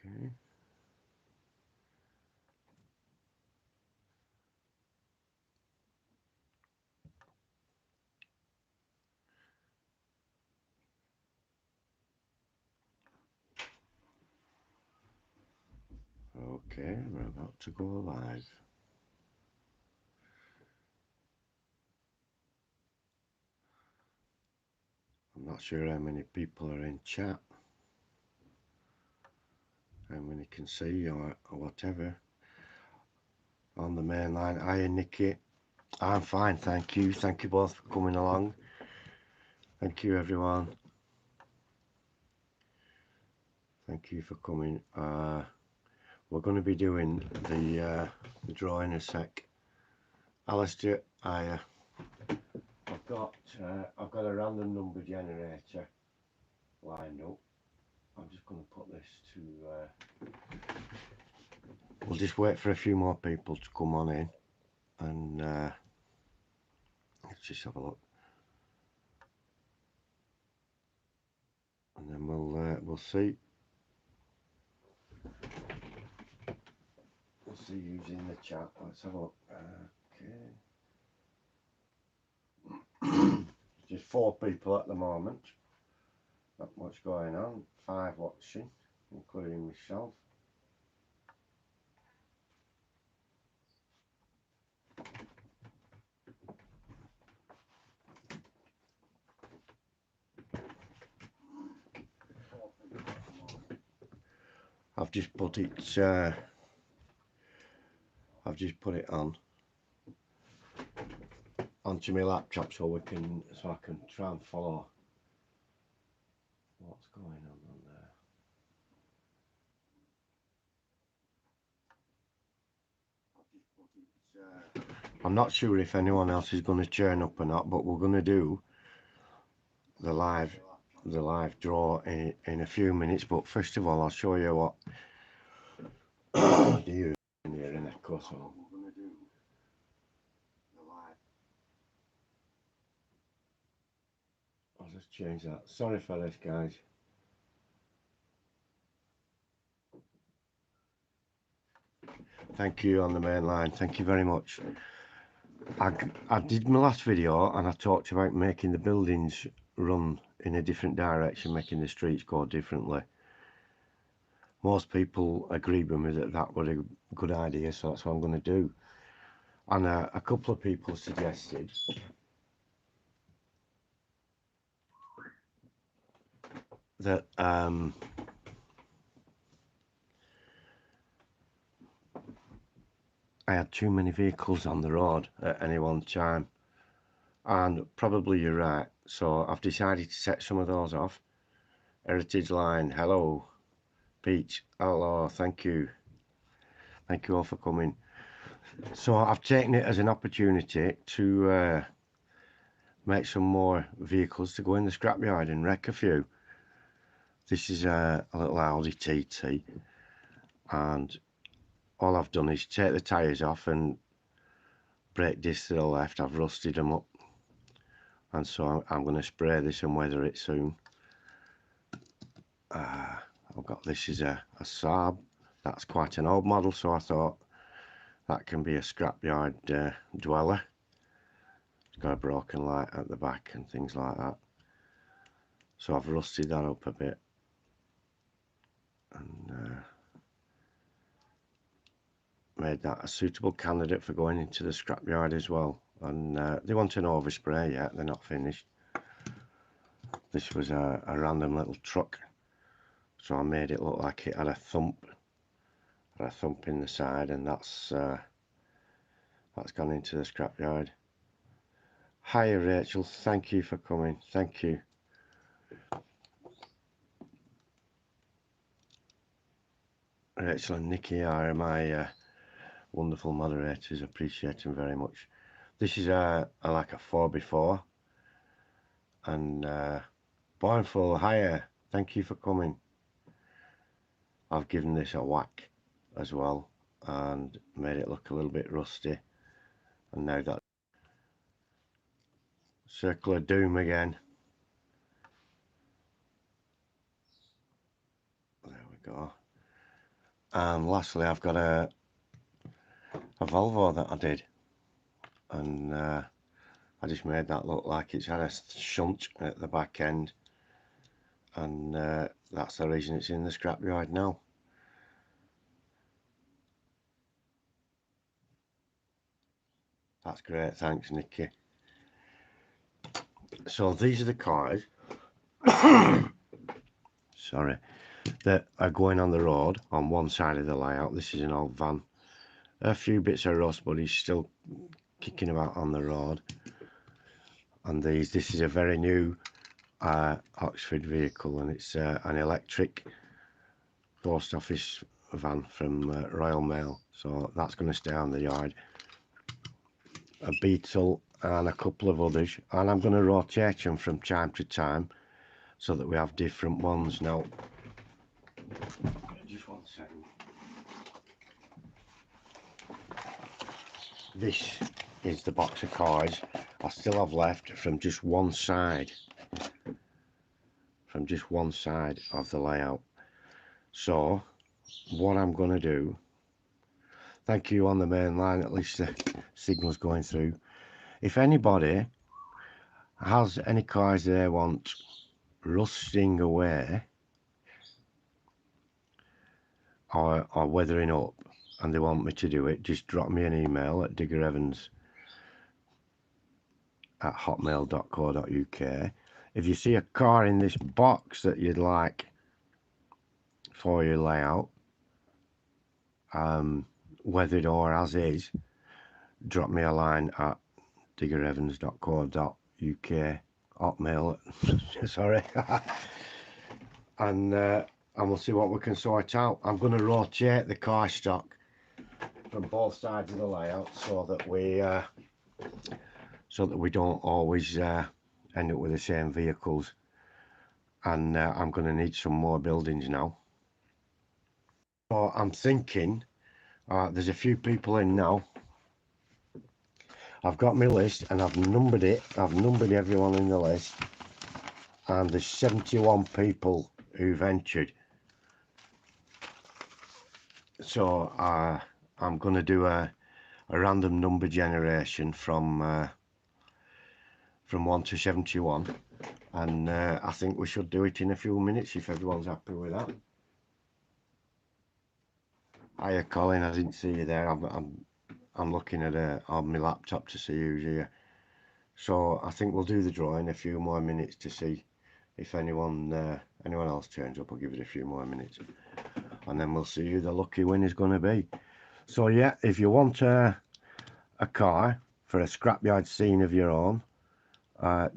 Okay. Okay, we're about to go live. I'm not sure how many people are in chat, how many can see or whatever. On the main line, hiya Nikki. I'm fine, thank you. Thank you both for coming along. Thank you everyone. Thank you for coming. We're going to be doing the draw in a sec. Alistair, I've got a random number generator lined up. I'm just going to put this to. We'll just wait for a few more people to come on in, and let's just have a look, and then we'll see. We'll see who's in the chat. Let's have a look. Okay. Just 4 people at the moment. Not much going on. 5 watching, including myself. I've just put it. I've just put it onto my laptop so I can try and follow what's going on there. I'm not sure if anyone else is going to turn up or not, but we're going to do the live draw in a few minutes. But first of all, I'll show you what do you in here in echo. So we're going to do the live. I'll just change that. Sorry for this, guys. Thank you on the main line. Thank you very much. I did my last video and I talked about making the buildings run in a different direction, making the streets go differently. Most people agreed with me that was a good idea, so that's what I'm going to do. And a couple of people suggested that I had too many vehicles on the road at any one time, and probably you're right. So I've decided to set some of those off. Heritage Line, hello. Peach, hello, thank you all for coming. So I've taken it as an opportunity to make some more vehicles to go in the scrapyard and wreck a few. This is a little Audi TT, and all I've done is take the tyres off and brake discs to the left. I've rusted them up, and so I'm going to spray this and weather it soon. I've got this is a Saab. That's quite an old model, so I thought that can be a scrapyard dweller. It's got a broken light at the back and things like that. So I've rusted that up a bit, and made that a suitable candidate for going into the scrapyard as well. And they want an overspray yet, they're not finished. This was a random little truck, so I made it look like it had a thump in the side, and that's gone into the scrapyard. Hiya Rachel, thank you for coming, thank you. Rachel and Nikki are my wonderful moderators, appreciate them very much. This is like a 4x4, and Bornful, hiya, thank you for coming. I've given this a whack as well and made it look a little bit rusty, and now that Circle of Doom again. There we go. And lastly, I've got a Volvo that I did, and I just made that look like it's had a shunt at the back end, and that's the reason it's in the scrapyard now. That's great, thanks Nicky. So these are the cars sorry, that are going on the road on one side of the layout. This is an old van, a few bits of rust, but he's still kicking about on the road. And this is a very new Oxford vehicle, and it's an electric post office van from Royal Mail, so that's going to stay on the yard. A Beetle and a couple of others, and I'm going to rotate them from time to time so that we have different ones. Now, just 1 second. This is the box of cars I still have left from just one side of the layout. So what I'm going to do, thank you on the main line, at least the signal's going through. If anybody has any cars they want rusting away or weathering up and they want me to do it, just drop me an email at diggerevans@hotmail.co.uk. If you see a car in this box that you'd like for your layout, weathered or as is, drop me a line at diggerevans.co.uk, hotmail, sorry, and we'll see what we can sort out. I'm going to rotate the car stock from both sides of the layout so that we don't always end up with the same vehicles. And I'm going to need some more buildings now. So I'm thinking, there's a few people in now. I've got my list and I've numbered it. I've numbered everyone in the list, and there's 71 people who've entered. So I'm going to do a random number generation from 1 to 71, and I think we should do it in a few minutes if everyone's happy with that. Hiya Colin, I didn't see you there. I'm looking at on my laptop to see who's here. So I think we'll do the drawing a few more minutes to see if anyone else turns up. I'll give it a few more minutes, and then we'll see who the lucky winner's going to be. So yeah, if you want a car for a scrapyard scene of your own,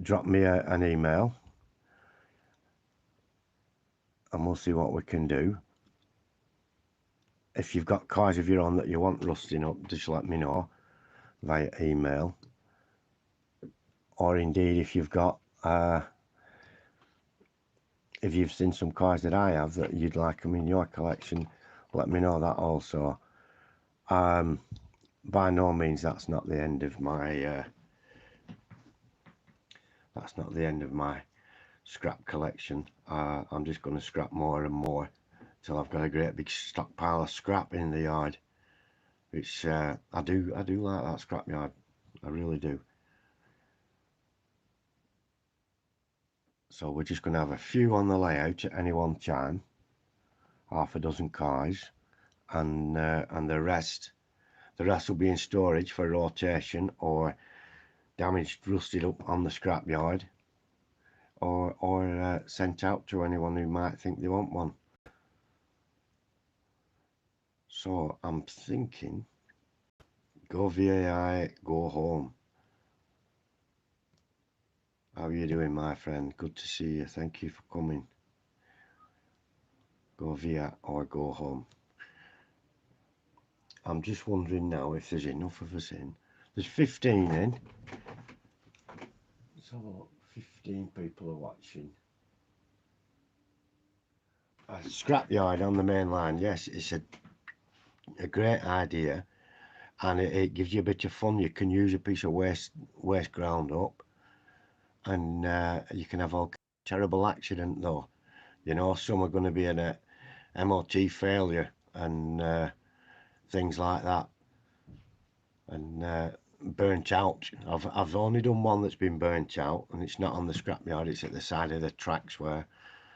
drop me an email and we'll see what we can do. If you've got cars of your own that you want rusting up, just let me know via email. Or indeed, if you've got if you've seen some cars that I have that you'd like them in your collection, let me know that also. By no means that's not the end of my scrap collection. I'm just going to scrap more and more till I've got a great big stockpile of scrap in the yard, which I do like that scrap yard, I really do. So we're just going to have a few on the layout at any one time, half a dozen cars, and the rest will be in storage for rotation or damaged, rusted up on the scrap yard, or sent out to anyone who might think they want one. So I'm thinking, go VAI, go home. How are you doing, my friend? Good to see you. Thank you for coming. Go via or go home. I'm just wondering now if there's enough of us in. There's 15 in. So 15 people are watching. A scrapyard on the main line. Yes, it's a great idea, and it gives you a bit of fun. You can use a piece of waste ground up, and you can have all terrible accident though. You know, some are going to be in a MOT failure, and things like that, and burnt out. I've only done one that's been burnt out, and it's not on the scrapyard. It's at the side of the tracks where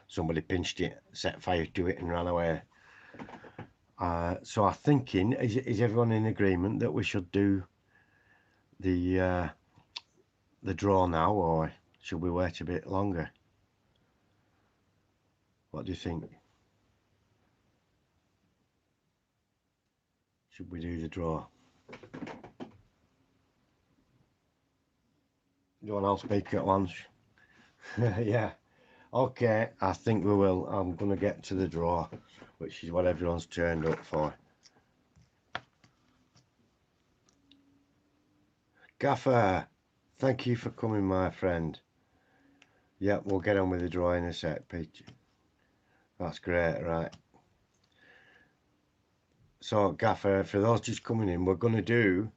somebody pinched it, set fire to it, and ran away. So I'm thinking, is everyone in agreement that we should do the draw now, or should we wait a bit longer? What do you think? Should we do the draw? You want I'll speak at once? Yeah. Okay, I think we will. I'm going to get to the draw, which is what everyone's turned up for. Gaffer, thank you for coming, my friend. Yep, we'll get on with the draw in a sec, Pete. That's great, right. So, Gaffer, for those just coming in, we're going to do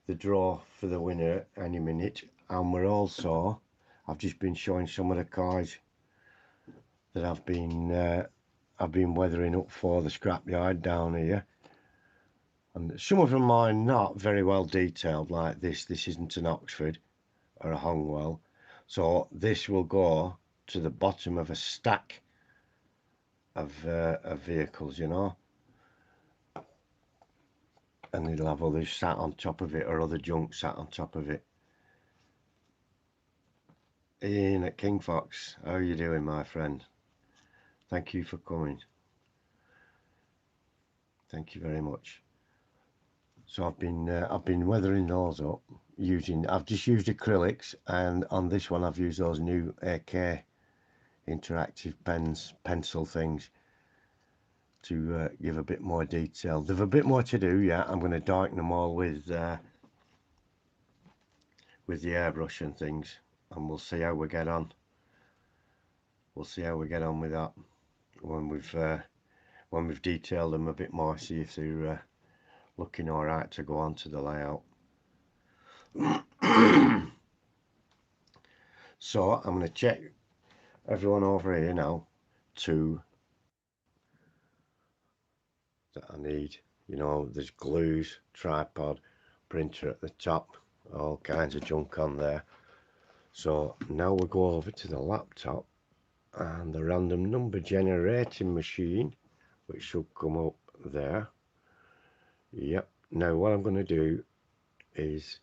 the draw for the winner any minute. And we're also, I've just been showing some of the cards that I've been weathering up for the scrapyard down here. And some of them are not very well detailed like this. This isn't an Oxford or a Hongwell. So this will go to the bottom of a stack of vehicles, you know. And it'll have others sat on top of it or other junk sat on top of it. Ian at King Fox, how are you doing, my friend? Thank you for coming. Thank you very much. So I've been weathering those up I've just used acrylics, and on this one I've used those new AK interactive pencil things to give a bit more detail. They've a bit more to do, yeah. I'm going to darken them all with the airbrush and things, and we'll see how we get on. We'll see how we get on with that when we've detailed them a bit more, see if they're looking all right to go on to the layout. So I'm going to check everyone over here now to that I need. You know, there's glues, tripod, printer at the top, all kinds of junk on there. So now we'll go over to the laptop and the random number generating machine, which should come up there. Yep. Now what I'm going to do is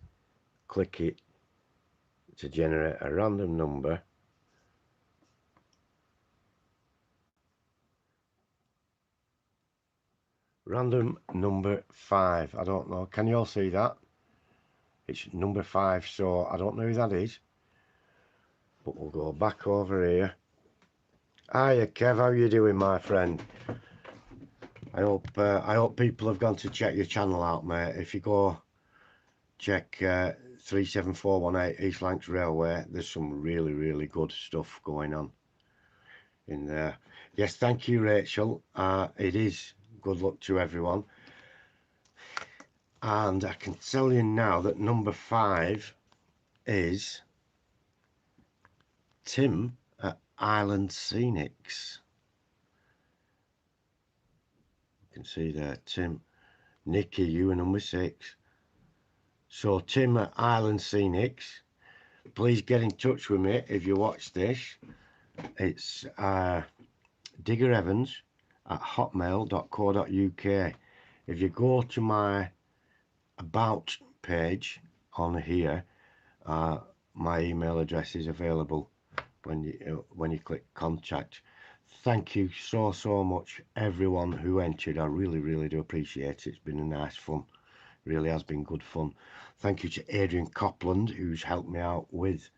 click it to generate a random number. Random number 5. I don't know. Can you all see that? It's number 5, so I don't know who that is. But we'll go back over here. Hiya Kev, how you doing, my friend? I hope people have gone to check your channel out, mate. If you go check 37418 East Lancs Railway, there's some really good stuff going on in there. Yes, thank you, Rachel. It is good luck to everyone. And I can tell you now that number 5 is Tim at Island Scenics. You can see there, Tim. Nikki, you are number 6. So Tim at Island Scenics, please get in touch with me if you watch this. It's diggerevans@hotmail.co.uk. If you go to my about page on here, my email address is available when you click contact. Thank you so much everyone who entered. I really do appreciate it. It's been a nice fun, really has been good fun. Thank you to Adrian Copland, who's helped me out with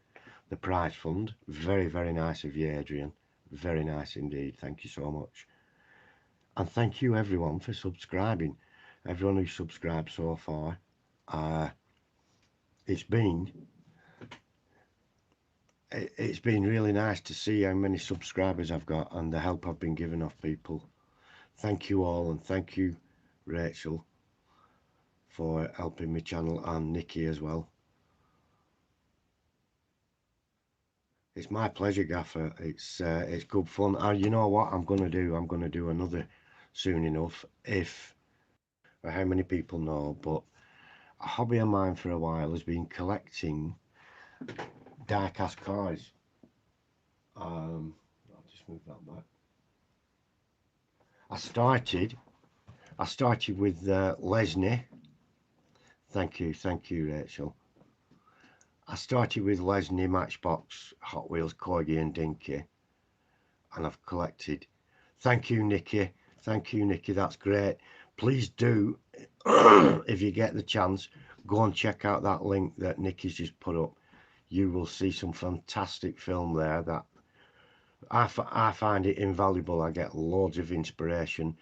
the prize fund. Very nice of you, Adrian. Very nice indeed. Thank you so much. And thank you everyone for subscribing. Everyone who's subscribed so far. It's been really nice to see how many subscribers I've got and the help I've been giving off people. Thank you all, and thank you Rachel for helping my channel, and Nikki as well. It's my pleasure, Gaffer. It's good fun. You know what I'm going to do? I'm going to do another soon enough, if how many people know, but a hobby of mine for a while has been collecting die-cast cars. I'll just move that back. I started with Lesney. Thank you, Rachel. I started with Lesney Matchbox, Hot Wheels, Corgi and Dinky, and I've collected. Thank you, Nikki. That's great. Please do, if you get the chance, go and check out that link that Nikki's just put up. You will see some fantastic film there that I find it invaluable. I get loads of inspiration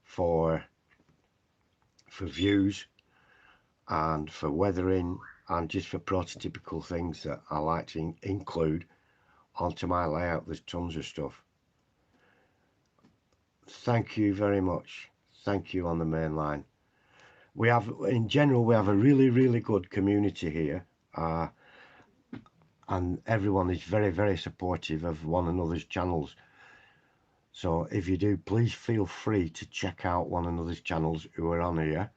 for views and for weathering and just for prototypical things that I like to include onto my layout. There's tons of stuff. Thank you very much. Thank you on the main line. We have, in general, we have a really good community here, and everyone is very supportive of one another's channels. So if you do, please feel free to check out one another's channels who are on here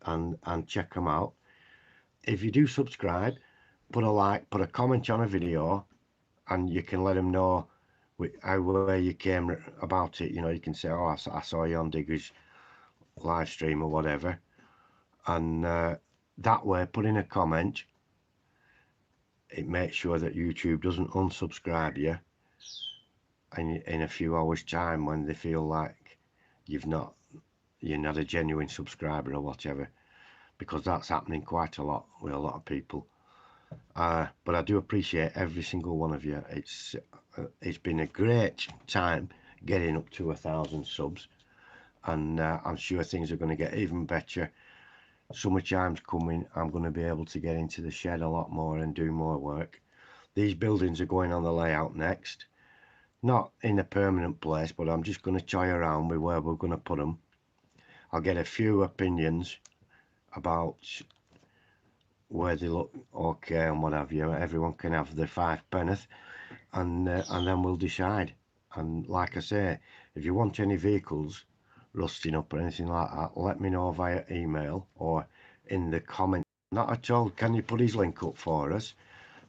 and check them out. If you do subscribe, put a like, put a comment on a video, and you can let them know where you came about it. You know, you can say, oh, I saw you on Digger's live stream or whatever, and that way, put in a comment. It makes sure that YouTube doesn't unsubscribe you in a few hours time when they feel like you're not a genuine subscriber or whatever, because that's happening quite a lot with a lot of people. But I do appreciate every single one of you. It's been a great time getting up to 1,000 subs, and I'm sure things are going to get even better. Summertime's coming. I'm going to be able to get into the shed a lot more and do more work. These buildings are going on the layout next, not in a permanent place, but I'm just going to toy around with where we're going to put them. I'll get a few opinions about where they look okay and what have you. Everyone can have their 5 penneth, and then we'll decide. And like I say, if you want any vehicles rusting up or anything like that, let me know via email or in the comments. Not at all. Can you put his link up for us?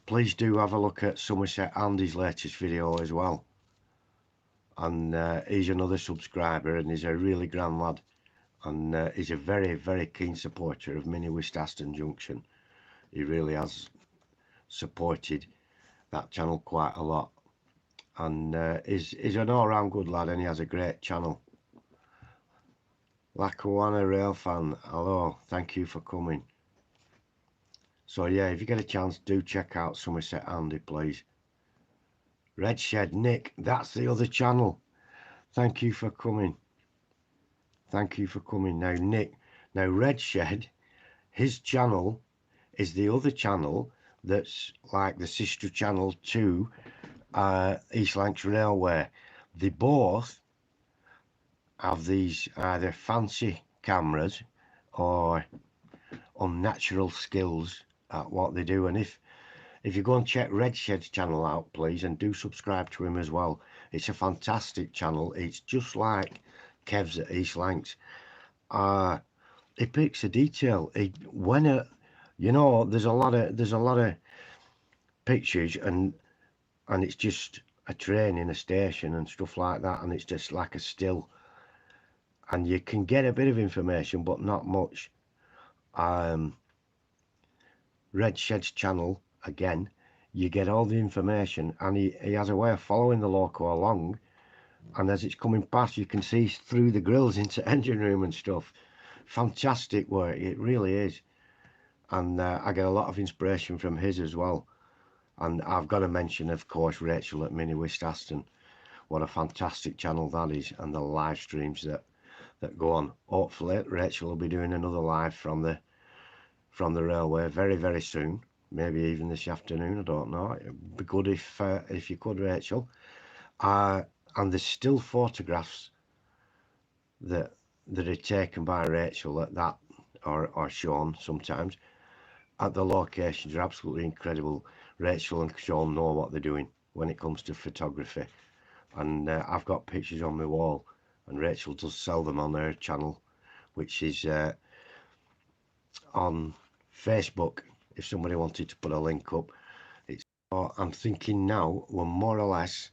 Please do have a look at Somerset Andy's latest video as well. And he's another subscriber, and he's a really grand lad, and he's a very keen supporter of Mini West Aston Junction. He really has supported that channel quite a lot, and he's an all-round good lad, and he has a great channel. Lackawanna Rail fan, hello, thank you for coming. So yeah, if you get a chance, do check out Somerset Andy, please. Red Shed Nick, that's the other channel. Thank you for coming. Thank you for coming. Now Nick, now Red Shed, his channel is the other channel that's like the sister channel to East Lancs Railway. They both have these either fancy cameras or unnatural skills at what they do. And if you go and check Red Shed's channel out, please, and do subscribe to him as well. It's a fantastic channel. It's just like Kev's at East Lancs. He picks a detail. You know, there's a lot of pictures and it's just a train in a station and stuff like that, and it's just like a still, and you can get a bit of information but not much. Red Shed's channel, again, you get all the information, and he has a way of following the loco along, and as it's coming past you can see through the grills into engine room and stuff. Fantastic work, it really is. And I get a lot of inspiration from his as well. And I've got to mention, of course, Rachel at Mini West Aston. What a fantastic channel that is, and the live streams that go on. Hopefully Rachel will be doing another live from the railway very soon, maybe even this afternoon, I don't know. It'd be good if you could, Rachel. And there's still photographs that are taken by Rachel that are shown sometimes at the locations. Are absolutely incredible. Rachel and Sean know what they're doing when it comes to photography, and I've got pictures on my wall, and Rachel does sell them on her channel, which is on Facebook. If somebody wanted to put a link up, it's. I'm thinking now we're more or less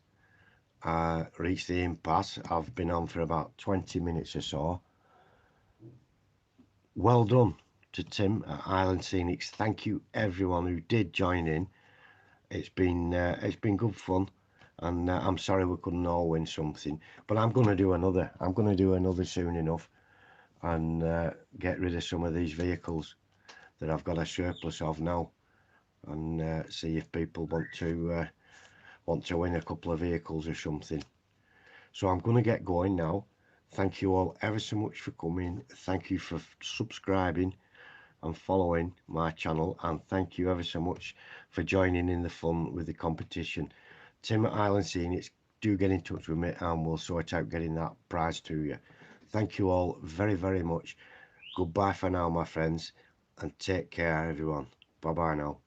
reached the impasse. I've been on for about 20 minutes or so. Well done to Tim at Island Scenics. Thank you everyone who did join in. It's been good fun, and I'm sorry we couldn't all win something, but I'm going to do another. I'm going to do another soon enough, and get rid of some of these vehicles that I've got a surplus of now, and see if people want to win a couple of vehicles or something. So I'm going to get going now. Thank you all ever so much for coming. Thank you for subscribing and following my channel, and thank you ever so much for joining in the fun with the competition. Tim at Island Scenics, do get in touch with me and we'll sort out getting that prize to you. Thank you all very, very much. Goodbye for now, my friends, and take care, everyone. Bye bye now.